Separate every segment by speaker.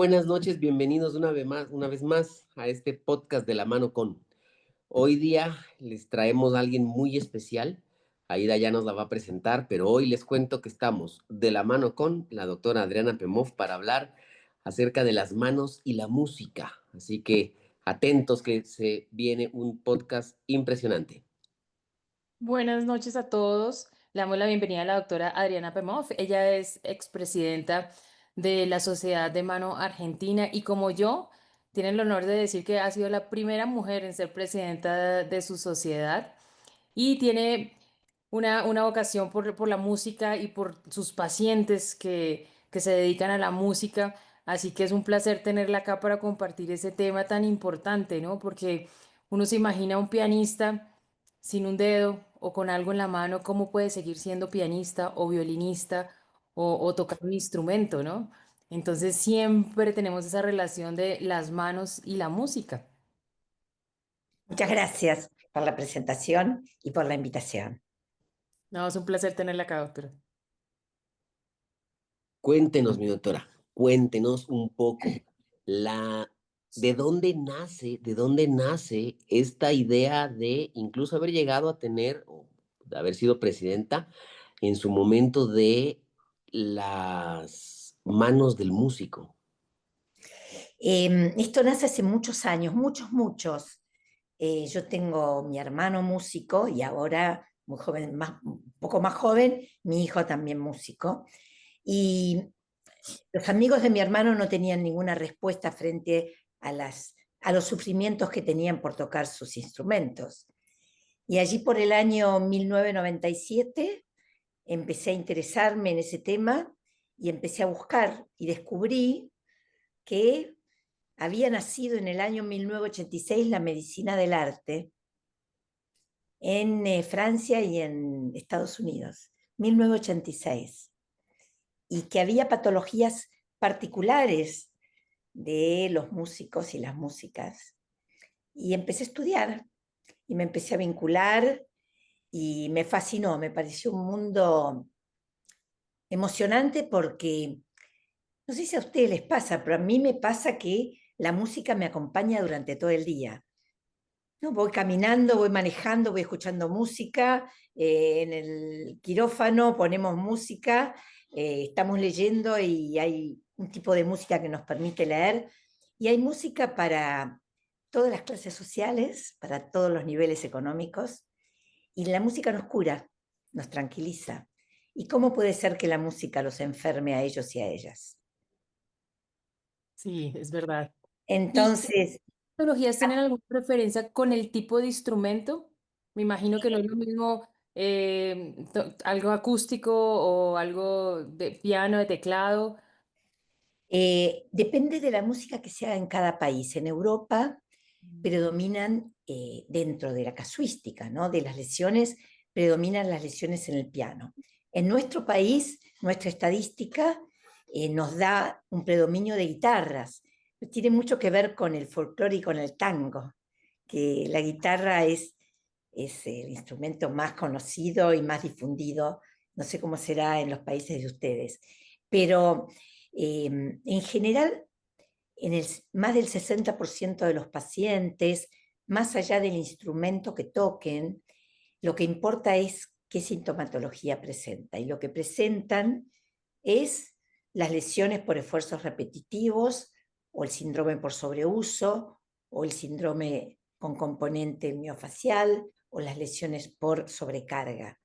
Speaker 1: buenas noches, bienvenidos una vez más a este podcast de la mano con. Hoy día les traemos a alguien muy especial. Aida ya nos la va a presentar, pero hoy les cuento que estamos de la mano con la doctora Adriana Pemov para hablar acerca de las manos y la música. Así que atentos que se viene un podcast impresionante.
Speaker 2: Buenas noches a todos. Le damos la bienvenida a la doctora Adriana Pemov. Ella es expresidenta de la Sociedad de Mano Argentina y como yo, tiene el honor de decir que ha sido la primera mujer en ser presidenta de su sociedad y tiene una vocación por la música y por sus pacientes que se dedican a la música. Así que es un placer tenerla acá para compartir ese tema tan importante, ¿no? Porque uno se imagina un pianista sin un dedo o con algo en la mano, ¿cómo puede seguir siendo pianista o violinista o tocar un instrumento, ¿no? Entonces siempre tenemos esa relación de las manos y la música.
Speaker 3: Muchas gracias por la presentación y por la invitación.
Speaker 2: No, es un placer tenerla acá, doctora.
Speaker 1: Cuéntenos, mi doctora, cuéntenos un poco la de dónde nace esta idea de incluso haber llegado a tener o de haber sido presidenta en su momento de las manos del músico.
Speaker 3: Esto nace hace muchos años, muchos. Yo tengo mi hermano músico y ahora, muy joven, un poco más joven, mi hijo también músico. Y los amigos de mi hermano no tenían ninguna respuesta frente a los sufrimientos que tenían por tocar sus instrumentos. Y allí por el año 1997 empecé a interesarme en ese tema y empecé a buscar y descubrí que había nacido en el año 1986 la medicina del arte en Francia y en Estados Unidos, 1986, y que había patologías particulares de los músicos y las músicas. Y empecé a estudiar y me empecé a vincular y me fascinó, me pareció un mundo emocionante porque no sé si a ustedes les pasa, pero a mí me pasa que la música me acompaña durante todo el día. No, voy caminando, voy manejando, voy escuchando música, en el quirófano ponemos música, estamos leyendo y hay un tipo de música que nos permite leer, y hay música para todas las clases sociales, para todos los niveles económicos, y la música nos cura, nos tranquiliza. ¿Y cómo puede ser que la música los enferme a ellos y a ellas?
Speaker 2: Sí, es verdad. ¿Y
Speaker 3: Entonces,
Speaker 2: tecnologías tienen alguna preferencia con el tipo de instrumento? Me imagino que no es lo mismo algo acústico o algo de piano, de teclado.
Speaker 3: depende de la música que se haga en cada país. En Europa predominan, dentro de la casuística, ¿no? De las lesiones, predominan las lesiones en el piano. En nuestro país, nuestra estadística nos da un predominio de guitarras. Tiene mucho que ver con el folclore y con el tango, que la guitarra es el instrumento más conocido y más difundido. No sé cómo será en los países de ustedes, pero en general, más del 60% de los pacientes, más allá del instrumento que toquen, lo que importa es qué sintomatología presenta. Y lo que presentan es las lesiones por esfuerzos repetitivos, o el síndrome por sobreuso, o el síndrome con componente miofacial, o las lesiones por sobrecarga.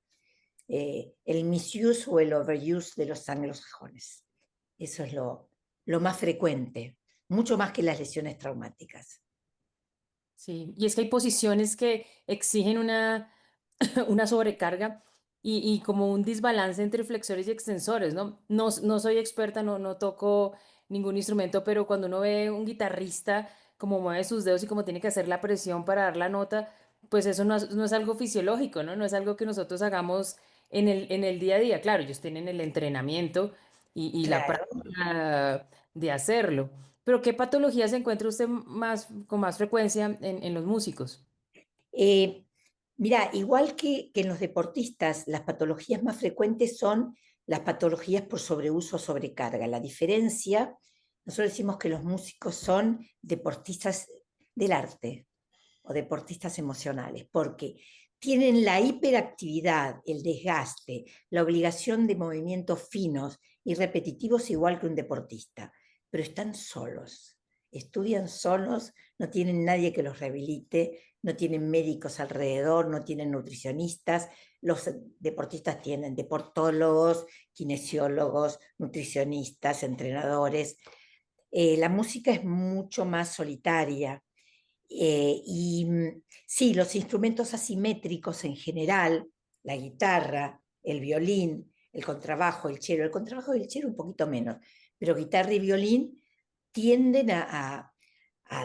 Speaker 3: El misuse o el overuse de los anglosajones. Eso es lo más frecuente, mucho más que las lesiones traumáticas.
Speaker 2: Sí, y es que hay posiciones que exigen una sobrecarga y como un desbalance entre flexores y extensores, ¿no? No soy experta, no toco ningún instrumento, pero cuando uno ve un guitarrista como mueve sus dedos y como tiene que hacer la presión para dar la nota, pues eso no es algo fisiológico, ¿no? No es algo que nosotros hagamos en el día a día. Claro, ellos tienen el entrenamiento y la
Speaker 3: Claro.
Speaker 2: práctica de hacerlo. Pero ¿qué patologías encuentra usted con más frecuencia en los músicos?
Speaker 3: Eh, Mira, igual que en los deportistas, las patologías más frecuentes son las patologías por sobreuso o sobrecarga. La diferencia, nosotros decimos que los músicos son deportistas del arte o deportistas emocionales, porque tienen la hiperactividad, el desgaste, la obligación de movimientos finos y repetitivos igual que un deportista, pero están solos, estudian solos, no tienen nadie que los rehabilite, no tienen médicos alrededor, no tienen nutricionistas. Los deportistas tienen deportólogos, kinesiólogos, nutricionistas, entrenadores. La música es mucho más solitaria. Sí, los instrumentos asimétricos en general, la guitarra, el violín, el contrabajo, el contrabajo y el cello un poquito menos, pero guitarra y violín tienden a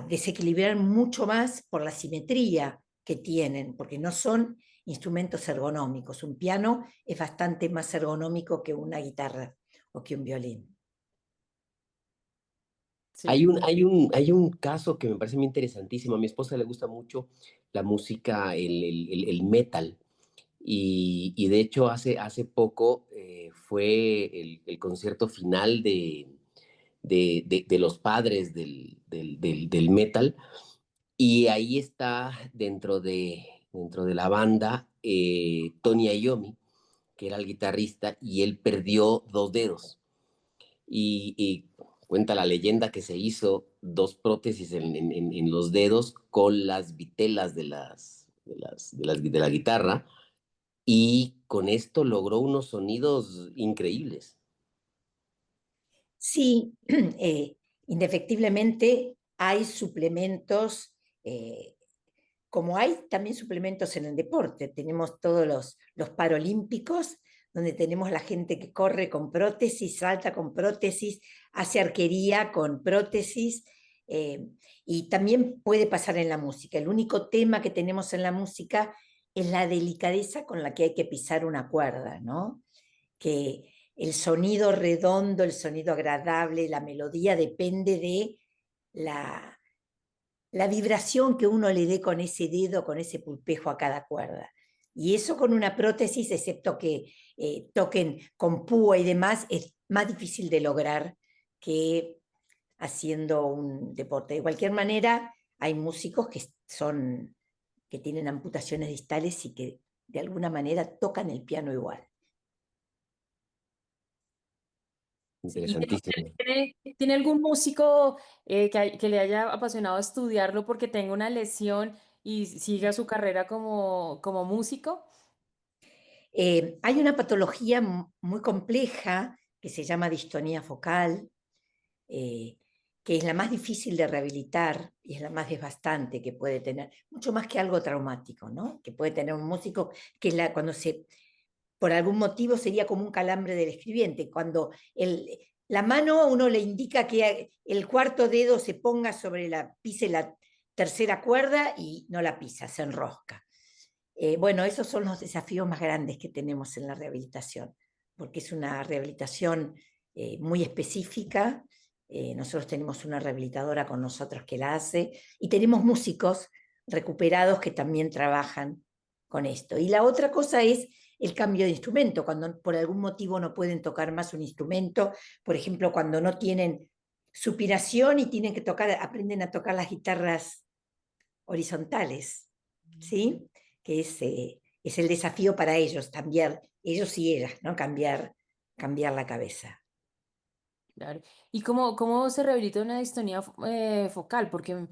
Speaker 3: desequilibrar mucho más por la simetría que tienen, porque no son instrumentos ergonómicos. Un piano es bastante más ergonómico que una guitarra o que un violín.
Speaker 1: Hay
Speaker 2: Sí.
Speaker 1: un caso que me parece muy interesantísimo. A mi esposa le gusta mucho la música, el metal. Y de hecho hace poco fue el concierto final de los padres del metal. Y ahí está dentro de la banda Tony Iommi, que era el guitarrista, y él perdió dos dedos. Y cuenta la leyenda que se hizo dos prótesis en los dedos con las vitelas de la guitarra, y con esto logró unos sonidos increíbles.
Speaker 3: Sí, indefectiblemente hay suplementos, como hay también suplementos en el deporte. Tenemos todos los paralímpicos, donde tenemos la gente que corre con prótesis, salta con prótesis, hace arquería con prótesis, eh, y también puede pasar en la música. El único tema que tenemos en la música es la delicadeza con la que hay que pisar una cuerda, ¿no? Que el sonido redondo, el sonido agradable, la melodía depende de la, la vibración que uno le dé con ese dedo, con ese pulpejo a cada cuerda. Y eso con una prótesis, excepto que toquen con púa y demás, es más difícil de lograr que haciendo un deporte. De cualquier manera, hay músicos que tienen amputaciones distales y que de alguna manera tocan el piano igual.
Speaker 2: Sí, ¿y
Speaker 1: Interesantísimo.
Speaker 2: tiene algún músico que le haya apasionado estudiarlo porque tenga una lesión y siga su carrera como músico?
Speaker 3: Hay una patología muy compleja que se llama distonía focal, eh, que es la más difícil de rehabilitar y es la más devastante que puede tener, mucho más que algo traumático, ¿no? Que puede tener un músico, que es cuando por algún motivo sería como un calambre del escribiente, cuando la mano a uno le indica que el cuarto dedo se ponga pise la tercera cuerda y no la pisa, se enrosca. Bueno, esos son los desafíos más grandes que tenemos en la rehabilitación, porque es una rehabilitación muy específica. Nosotros tenemos una rehabilitadora con nosotros que la hace y tenemos músicos recuperados que también trabajan con esto. Y la otra cosa es el cambio de instrumento, cuando por algún motivo no pueden tocar más un instrumento, por ejemplo, cuando no tienen supinación y tienen que tocar, aprenden a tocar las guitarras horizontales, ¿sí? Que es el desafío para ellos, cambiar, ellos y ellas, ¿no? Cambiar la cabeza.
Speaker 2: Claro. ¿Y cómo se rehabilita una distonía focal? Porque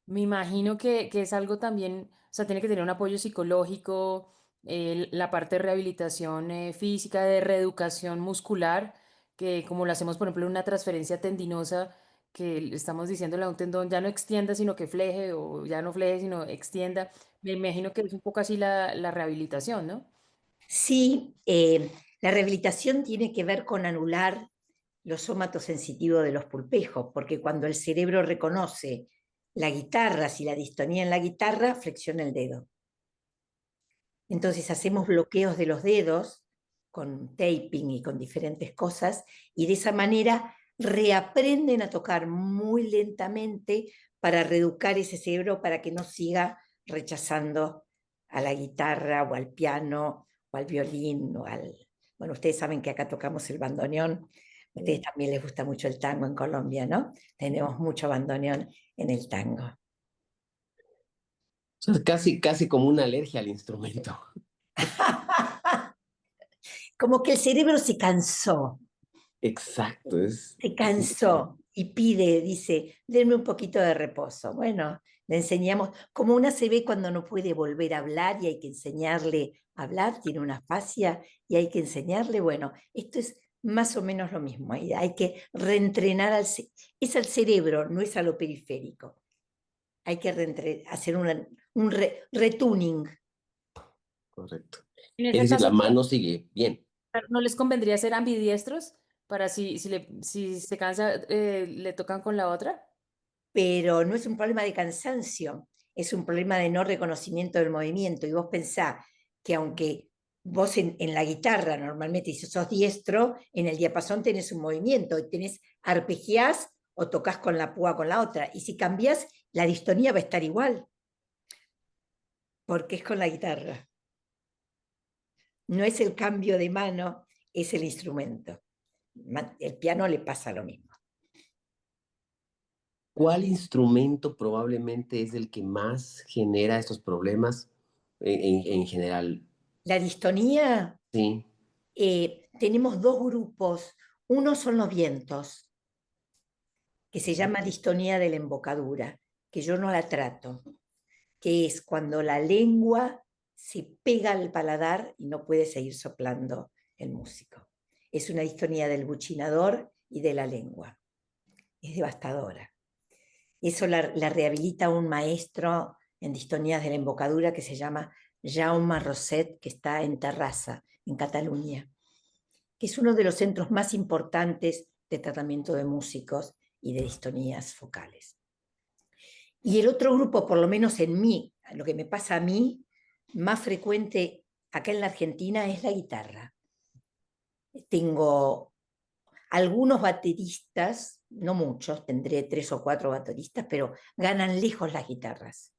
Speaker 2: me imagino que es algo también, o sea, tiene que tener un apoyo psicológico, la parte de rehabilitación física, de reeducación muscular, que como lo hacemos, por ejemplo, en una transferencia tendinosa, que le estamos diciéndole a un tendón ya no extienda, sino que fleje, o ya no fleje, sino extienda. Me imagino que es un poco así la rehabilitación, ¿no?
Speaker 3: Sí, la rehabilitación tiene que ver con anular los sómatos sensitivos de los pulpejos, porque cuando el cerebro reconoce la guitarra, si la distonía en la guitarra, flexiona el dedo. Entonces hacemos bloqueos de los dedos con taping y con diferentes cosas, y de esa manera reaprenden a tocar muy lentamente para reeducar ese cerebro para que no siga rechazando a la guitarra o al piano o al violín o al... Bueno, ustedes saben que acá tocamos el bandoneón. A ustedes también les gusta mucho el tango en Colombia, ¿no? Tenemos mucho bandoneón en el tango.
Speaker 1: O sea, casi como una alergia al instrumento.
Speaker 3: Como que el cerebro
Speaker 1: Exacto,
Speaker 3: se cansó y pide, dice, denme un poquito de reposo. Bueno, le enseñamos, como una se ve cuando no puede volver a hablar y hay que enseñarle a hablar, tiene una fascia y hay que enseñarle, bueno, esto es más o menos lo mismo, hay que reentrenar es al cerebro, no es a lo periférico. Hay que hacer un retuning.
Speaker 1: correcto.
Speaker 2: En
Speaker 1: Es
Speaker 2: ese
Speaker 1: decir, la
Speaker 2: caso,
Speaker 1: mano sigue bien.
Speaker 2: ¿no les convendría ser ambidiestros para si se cansa, le tocan con la otra?
Speaker 3: Pero no es un problema de cansancio, es un problema de no reconocimiento del movimiento. Y vos pensás que aunque vos en la guitarra normalmente, si sos diestro, en el diapasón tenés un movimiento, y tenés arpegiás o tocas con la púa con la otra. Y si cambias, la distonía va a estar igual, porque es con la guitarra. No es el cambio de mano, es el instrumento. El piano le pasa lo mismo.
Speaker 1: ¿Cuál instrumento probablemente es el que más genera estos problemas en general?
Speaker 3: La distonía,
Speaker 1: Sí.
Speaker 3: tenemos dos grupos. Uno son los vientos, que se llama distonía de la embocadura, que yo no la trato, que es cuando la lengua se pega al paladar y no puede seguir soplando el músico. Es una distonía del buchinador y de la lengua. Es devastadora. Eso la rehabilita un maestro en distonías de la embocadura que se llama Jaume Roset, que está en Terrassa, en Cataluña, que es uno de los centros más importantes de tratamiento de músicos y de distonías focales. Y el otro grupo, por lo menos en mí, lo que me pasa a mí, más frecuente acá en la Argentina es la guitarra. Tengo algunos bateristas, no muchos, tendré 3 o 4 bateristas, pero ganan lejos las guitarras.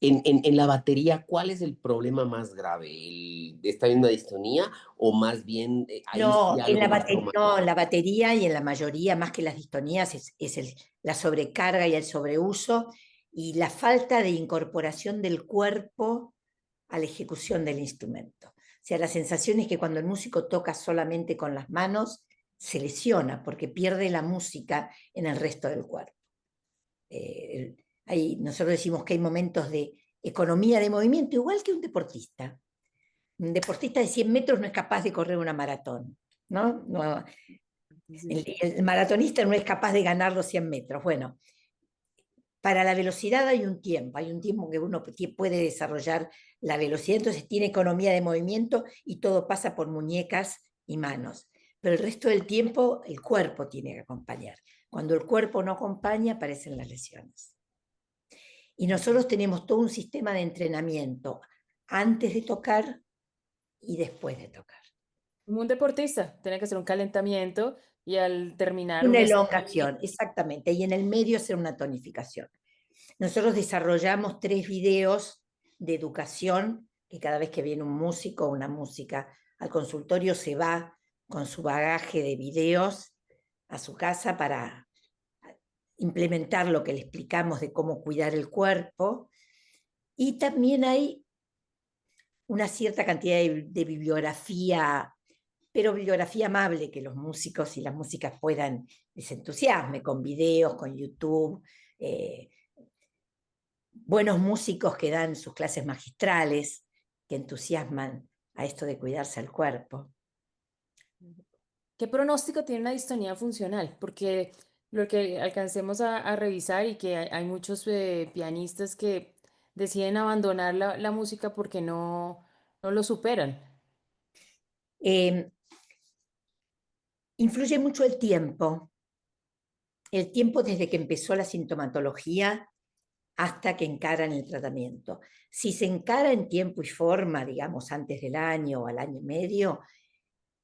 Speaker 1: En la batería, ¿cuál es el problema más grave? ¿Está en una distonía o más bien ahí sí
Speaker 3: No,
Speaker 1: algo más traumático?
Speaker 3: no, en la batería y en la mayoría, más que las distonías, es la sobrecarga y el sobreuso y la falta de incorporación del cuerpo a la ejecución del instrumento. O sea, la sensación es que cuando el músico toca solamente con las manos, se lesiona porque pierde la música en el resto del cuerpo. Nosotros decimos que hay momentos de economía de movimiento, igual que un deportista. Un deportista de 100 metros no es capaz de correr una maratón, ¿no? No,
Speaker 2: Sí.
Speaker 3: el maratonista no es capaz de ganar los 100 metros. Bueno, para la velocidad hay un tiempo que uno puede desarrollar la velocidad, entonces tiene economía de movimiento y todo pasa por muñecas y manos. Pero el resto del tiempo el cuerpo tiene que acompañar. Cuando el cuerpo no acompaña, aparecen las lesiones. Y nosotros tenemos todo un sistema de entrenamiento antes de tocar y después de tocar.
Speaker 2: Como un deportista, tiene que hacer un calentamiento y al terminar un
Speaker 3: Una
Speaker 2: estiramiento.
Speaker 3: elongación, exactamente, y en el medio hacer una tonificación. Nosotros desarrollamos 3 videos de educación, que cada vez que viene un músico o una música al consultorio se va con su bagaje de videos a su casa para implementar lo que le explicamos de cómo cuidar el cuerpo. Y también hay una cierta cantidad de bibliografía, pero bibliografía amable, que los músicos y las músicas puedan, les entusiasme, con videos, con YouTube, eh, buenos músicos que dan sus clases magistrales, que entusiasman a esto de cuidarse al cuerpo.
Speaker 2: ¿Qué pronóstico tiene una distonía funcional? Porque lo que alcancemos a revisar y que hay muchos pianistas que deciden abandonar la música porque no lo superan.
Speaker 3: Eh, Influye mucho el tiempo desde que empezó la sintomatología hasta que encaran el tratamiento. Si se encara en tiempo y forma, digamos, antes del año o al año y medio,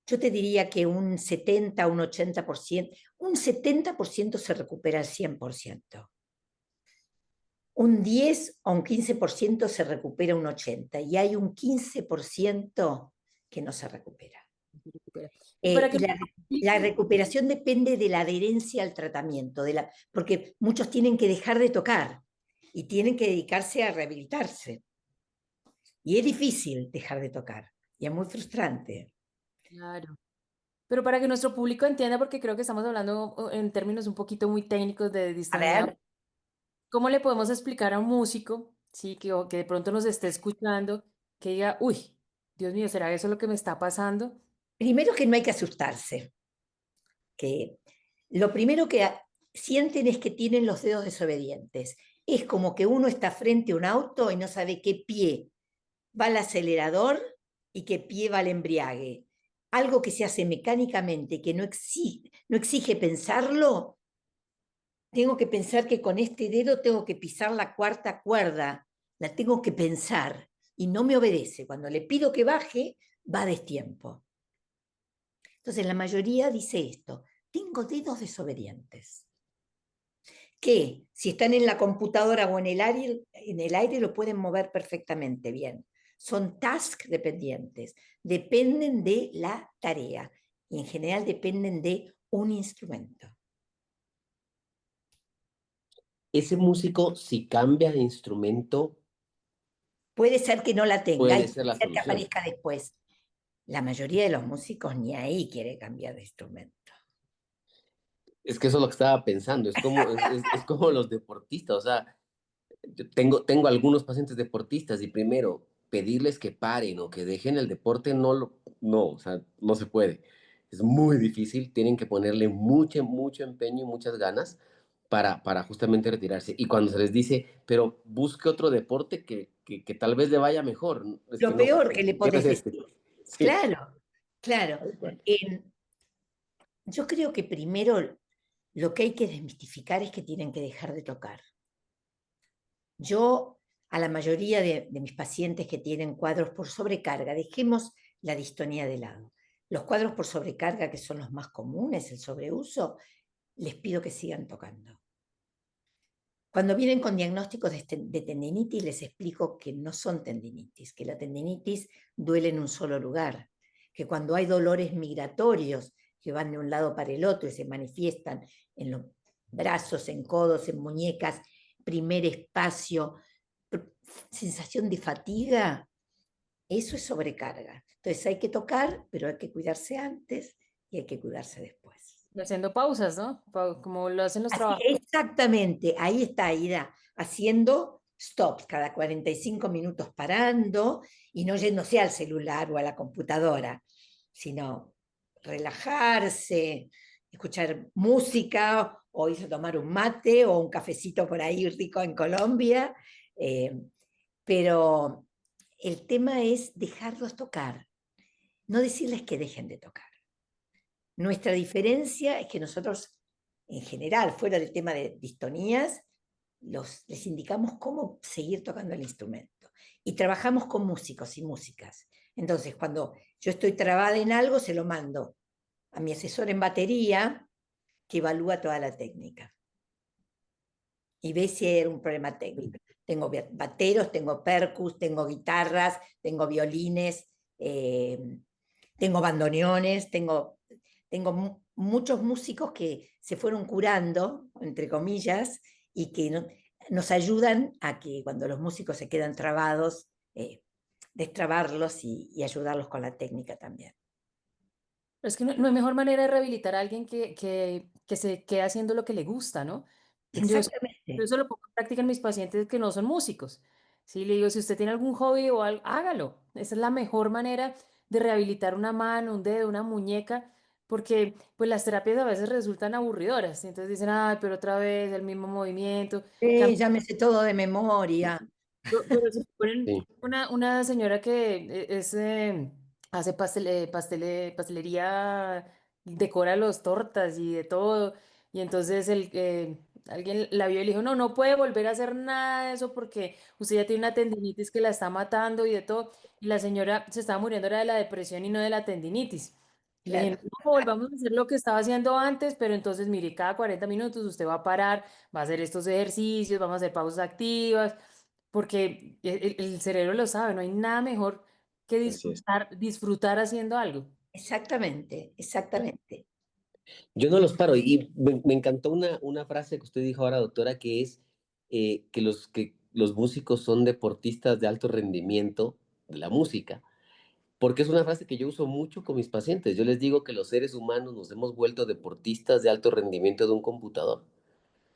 Speaker 3: yo te diría que un 70, un 80%, un 70% se recupera al 100%. Un 10 o un 15% se recupera un 80% y hay un 15% que no se recupera.
Speaker 2: se recupera. Y para que
Speaker 3: Y la recuperación depende de la adherencia al tratamiento, porque muchos tienen que dejar de tocar y tienen que dedicarse a rehabilitarse. Y es difícil dejar de tocar y es muy frustrante.
Speaker 2: claro. Pero para que nuestro público entienda, porque creo que estamos hablando en términos un poquito muy técnicos de
Speaker 3: A
Speaker 2: distonía,
Speaker 3: ver,
Speaker 2: ¿cómo le podemos explicar a un músico, sí, o que de pronto nos esté escuchando, que diga, uy, Dios mío, ¿será eso lo que me está pasando?
Speaker 3: primero que no hay que asustarse, que lo primero que sienten es que tienen los dedos desobedientes. Es como que uno está frente a un auto y no sabe qué pie va al acelerador y qué pie va al embriague. Algo que se hace mecánicamente, que no exige pensarlo, tengo que pensar que con este dedo tengo que pisar la cuarta cuerda, la tengo que pensar y no me obedece. Cuando le pido que baje, va a destiempo. Entonces la mayoría dice esto, tengo dedos desobedientes, que si están en la computadora o en el aire lo pueden mover perfectamente bien. Son task dependientes, dependen de la tarea y en general dependen de un instrumento.
Speaker 1: Ese músico, si cambia de instrumento,
Speaker 3: Puede ser que no la tenga y
Speaker 1: puede ser
Speaker 3: puede
Speaker 1: la
Speaker 3: ser que
Speaker 1: solución.
Speaker 3: aparezca después. La mayoría de los músicos ni ahí quiere cambiar de instrumento.
Speaker 1: Es que eso es lo que estaba pensando, es como los deportistas, o sea, yo tengo algunos pacientes deportistas y primero, pedirles que paren o que dejen el deporte, no, o sea, no se puede. Es muy difícil, tienen que ponerle mucho empeño y muchas ganas para justamente retirarse. Y cuando se les dice, pero busque otro deporte que tal vez le vaya mejor, es que
Speaker 3: Lo
Speaker 1: no,
Speaker 3: peor que le
Speaker 1: ¿qué es
Speaker 3: podés
Speaker 1: este?
Speaker 3: decir.
Speaker 1: Sí,
Speaker 3: Claro, claro.
Speaker 1: tal cual.
Speaker 3: Yo creo que primero lo que hay que desmistificar es que tienen que dejar de tocar. Yo, a la mayoría de mis pacientes que tienen cuadros por sobrecarga, dejemos la distonía de lado. Los cuadros por sobrecarga, que son los más comunes, el sobreuso, les pido que sigan tocando. Cuando vienen con diagnósticos de tendinitis, les explico que no son tendinitis, que la tendinitis duele en un solo lugar, que cuando hay dolores migratorios que van de un lado para el otro y se manifiestan en los brazos, en codos, en muñecas, primer espacio, sensación de fatiga, eso es sobrecarga. Entonces hay que tocar, pero hay que cuidarse antes y hay que cuidarse después.
Speaker 2: Y haciendo pausas, ¿no? Como lo hacen los
Speaker 3: Así,
Speaker 2: trabajos.
Speaker 3: exactamente, ahí está Aida, haciendo stops cada 45 minutos parando y no yéndose al celular o a la computadora, sino relajarse, escuchar música o irse a tomar un mate o un cafecito por ahí rico en Colombia, eh, pero el tema es dejarlos tocar, no decirles que dejen de tocar. Nuestra diferencia es que nosotros, en general, fuera del tema de distonías, les indicamos cómo seguir tocando el instrumento. Y trabajamos con músicos y músicas. Entonces, cuando yo estoy trabada en algo, se lo mando a mi asesor en batería, que evalúa toda la técnica. Y ve si hay un problema técnico. Tengo bateros, tengo percus, tengo guitarras, tengo violines, eh, tengo bandoneones, tengo muchos músicos que se fueron curando, entre comillas, y que nos ayudan a que cuando los músicos se quedan trabados, destrabarlos y ayudarlos con la técnica también.
Speaker 2: Pero es que no hay mejor manera de rehabilitar a alguien que se quede haciendo lo que le gusta, ¿no? Yo
Speaker 3: Exactamente.
Speaker 2: eso lo pongo en práctica en mis pacientes que no son músicos. Sí, le digo, si usted tiene algún hobby o algo, hágalo. Esa es la mejor manera de rehabilitar una mano, un dedo, una muñeca, porque pues las terapias a veces resultan aburridoras. Entonces dicen, ay, pero otra vez el mismo movimiento.
Speaker 3: Ya me sé todo de memoria.
Speaker 2: Pero si ponen
Speaker 1: Sí.
Speaker 2: una señora que hace pastelería, decora los tortas y de todo, y entonces alguien la vio y le dijo, no, no puede volver a hacer nada de eso porque usted ya tiene una tendinitis que la está matando y de todo, y la señora se estaba muriendo era de la depresión y no de la tendinitis. Y le dije,
Speaker 3: Claro.
Speaker 2: no, volvamos a hacer lo que estaba haciendo antes, pero entonces mire, cada 40 minutos usted va a parar, va a hacer estos ejercicios, vamos a hacer pausas activas porque el cerebro lo sabe, no hay nada mejor que
Speaker 1: Así es.
Speaker 2: disfrutar haciendo algo.
Speaker 3: Exactamente, exactamente.
Speaker 1: Yo no los paro. Y me encantó una frase que usted dijo ahora, doctora, que es que los músicos son deportistas de alto rendimiento de la música. Porque es una frase que yo uso mucho con mis pacientes. Yo les digo que los seres humanos nos hemos vuelto deportistas de alto rendimiento de un computador.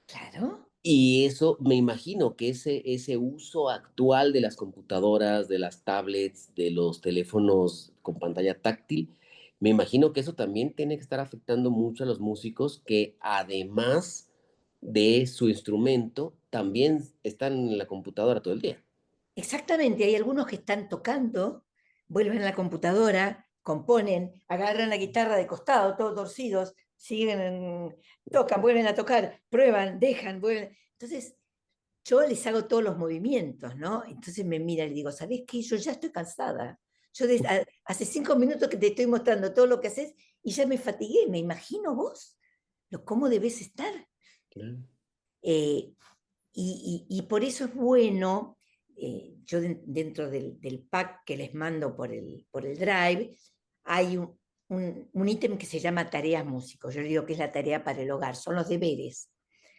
Speaker 3: Claro,
Speaker 1: Y eso, me imagino que ese uso actual de las computadoras, de las tablets, de los teléfonos con pantalla táctil, me imagino que eso también tiene que estar afectando mucho a los músicos que además de su instrumento, también están en la computadora todo el día.
Speaker 3: exactamente. Hay algunos que están tocando, vuelven a la computadora, componen, agarran la guitarra de costado, todos torcidos, siguen, tocan, vuelven a tocar, prueban, dejan, vuelven. Entonces, yo les hago todos los movimientos, ¿no? Entonces me mira y le digo, ¿sabés qué? Yo ya estoy cansada. Hace 5 minutos que te estoy mostrando todo lo que haces y ya me fatigué. Me imagino vos, cómo debes estar.
Speaker 1: Claro.
Speaker 3: Eh, y por eso es bueno, yo dentro del pack que les mando por el Drive, hay un ítem que se llama tareas músicos. Yo digo que es la tarea para el hogar, son los deberes,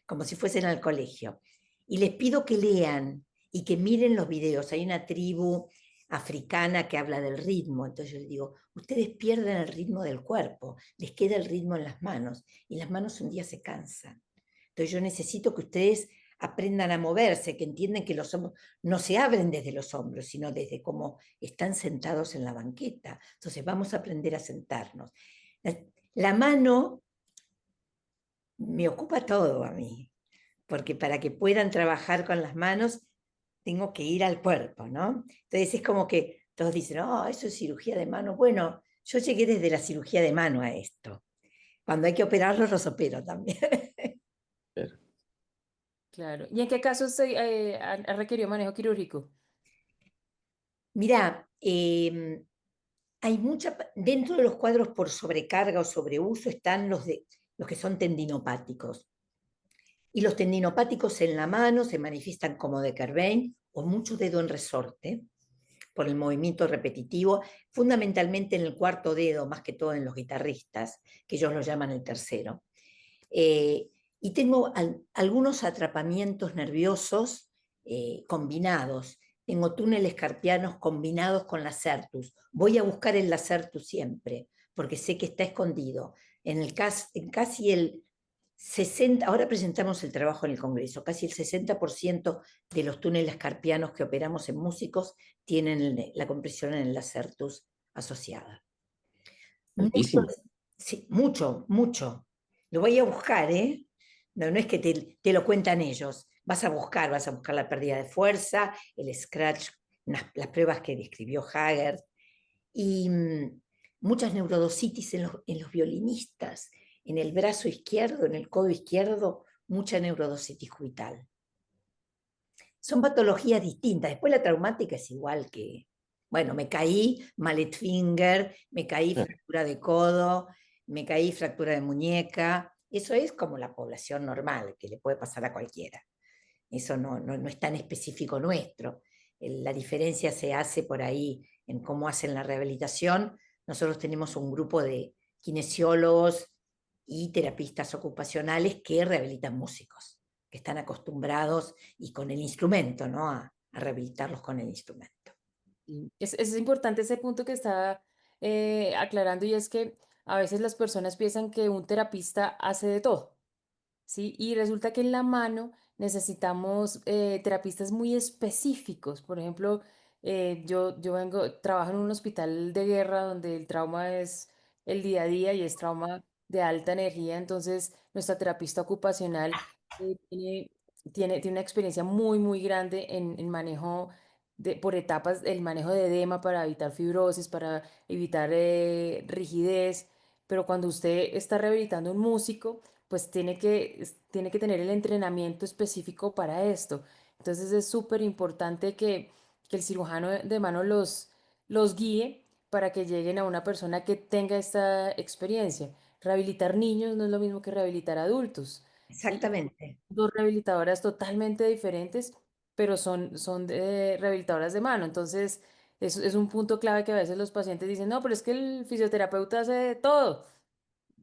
Speaker 3: como si fuesen al colegio. Y les pido que lean y que miren los videos. Hay una tribu africana que habla del ritmo, entonces yo les digo, ustedes pierden el ritmo del cuerpo, les queda el ritmo en las manos, y las manos un día se cansan. Entonces yo necesito que ustedes aprendan a moverse, que entiendan que los hombros no se abren desde los hombros, sino desde cómo están sentados en la banqueta. Entonces vamos a aprender a sentarnos. La mano me ocupa todo a mí, porque para que puedan trabajar con las manos tengo que ir al cuerpo, ¿no? Entonces es como que todos dicen, oh, eso es cirugía de mano. Bueno, yo llegué desde la cirugía de mano a esto. Cuando hay que operarlos, los opero también.
Speaker 1: Claro.
Speaker 2: Claro. ¿Y en qué casos ha requerido manejo quirúrgico?
Speaker 3: Mirá, hay dentro de los cuadros por sobrecarga o sobreuso están los que son tendinopáticos. Y los tendinopáticos en la mano se manifiestan como de Kerbein o mucho dedo en resorte por el movimiento repetitivo, fundamentalmente en el cuarto dedo, más que todo en los guitarristas, que ellos lo llaman el tercero. Eh, y tengo algunos atrapamientos nerviosos combinados. Tengo túneles carpianos combinados con la certus. Voy a buscar el lacertus siempre, porque sé que está escondido. En casi el 60, ahora presentamos el trabajo en el Congreso, casi el 60% de los túneles carpianos que operamos en músicos tienen la compresión en el lacertus asociada. Mucho,
Speaker 1: Altísimo.
Speaker 3: sí, mucho, mucho. Lo voy a buscar, ¿eh? No, no es que te lo cuentan ellos. Vas a buscar la pérdida de fuerza, el scratch, las pruebas que describió Hager, y muchas neurodositis en los violinistas, en el brazo izquierdo, en el codo izquierdo, mucha neurodositis cubital. Son patologías distintas. Después la traumática es igual que, bueno, me caí, mallet finger, me caí
Speaker 1: Ah,
Speaker 3: fractura de codo, me caí fractura de muñeca. Eso es como la población normal, que le puede pasar a cualquiera. Eso no es tan específico nuestro. La diferencia se hace por ahí en cómo hacen la rehabilitación. Nosotros tenemos un grupo de kinesiólogos y terapistas ocupacionales que rehabilitan músicos, que están acostumbrados y con el instrumento, ¿no? A rehabilitarlos con el instrumento.
Speaker 2: Es importante ese punto que está aclarando y es que a veces las personas piensan que un terapista hace de todo. ¿Sí? Y resulta que en la mano necesitamos terapistas muy específicos. Por ejemplo, trabajo en un hospital de guerra donde el trauma es el día a día y es trauma de alta energía. Entonces, nuestra terapista ocupacional tiene una experiencia muy, muy grande en manejo por etapas, el manejo de edema para evitar fibrosis, para evitar rigidez. Pero cuando usted está rehabilitando un músico, pues tiene que tener el entrenamiento específico para esto. Entonces es súper importante que el cirujano de mano los guíe para que lleguen a una persona que tenga esta experiencia. Rehabilitar niños no es lo mismo que rehabilitar adultos, ¿sí?
Speaker 3: Exactamente.
Speaker 2: Dos rehabilitadoras totalmente diferentes, pero son rehabilitadoras de mano. Entonces es un punto clave que a veces los pacientes dicen, no, pero es que el fisioterapeuta hace de todo.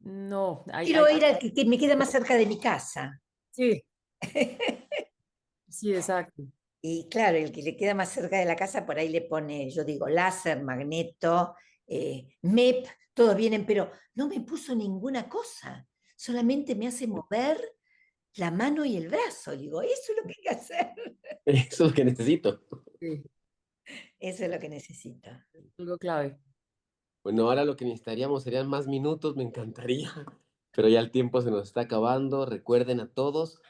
Speaker 2: No,
Speaker 3: Quiero ir al que me queda más cerca de mi casa.
Speaker 2: sí, sí, exacto.
Speaker 3: Y claro, el que le queda más cerca de la casa, por ahí le pone, yo digo, láser, magneto, MEP, todos vienen, pero no me puso ninguna cosa, solamente me hace mover la mano y el brazo. Digo, eso es lo que hay que hacer,
Speaker 1: Eso es lo que necesito.
Speaker 2: Sí,
Speaker 3: eso es lo que necesito.
Speaker 2: algo clave.
Speaker 1: Bueno, ahora lo que necesitaríamos serían más minutos, me encantaría, pero ya el tiempo se nos está acabando. Recuerden a todos,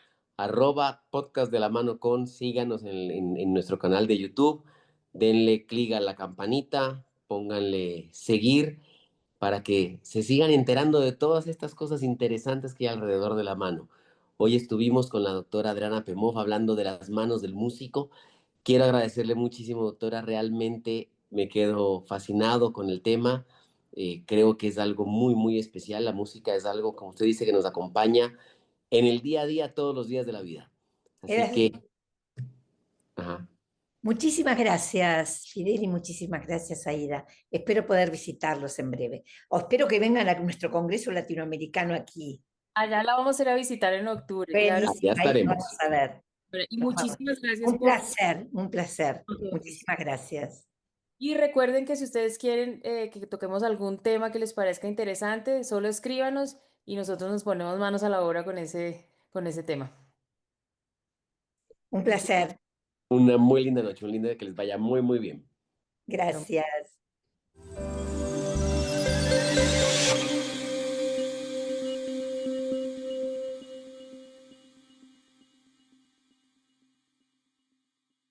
Speaker 1: @podcast de la mano con, síganos en nuestro canal de YouTube, denle clic a la campanita, pónganle seguir para que se sigan enterando de todas estas cosas interesantes que hay alrededor de la mano. Hoy estuvimos con la doctora Adriana Pemov hablando de las manos del músico. Quiero agradecerle muchísimo, doctora. Realmente me quedo fascinado con el tema. Creo que es algo muy, muy especial. La música es algo, como usted dice, que nos acompaña en el día a día, todos los días de la vida. Así
Speaker 3: Era-
Speaker 1: que, ajá.
Speaker 3: Muchísimas gracias, Fidel, y muchísimas gracias, Aida. Espero poder visitarlos en breve. O espero que vengan a nuestro Congreso Latinoamericano aquí.
Speaker 2: Allá la vamos a ir a visitar en octubre, claro.
Speaker 1: Allá
Speaker 3: Buenísimo, ahí nos
Speaker 1: estaremos.
Speaker 3: vamos a ver.
Speaker 2: Y
Speaker 3: Nos vamos.
Speaker 2: muchísimas gracias
Speaker 3: Un
Speaker 2: por
Speaker 3: placer, un placer.
Speaker 2: todos.
Speaker 3: Muchísimas gracias.
Speaker 2: Y recuerden que si ustedes quieren que toquemos algún tema que les parezca interesante, solo escríbanos y nosotros nos ponemos manos a la obra con ese tema.
Speaker 3: Un placer.
Speaker 1: Una muy linda noche, un lindo que les vaya muy, muy bien.
Speaker 3: Gracias.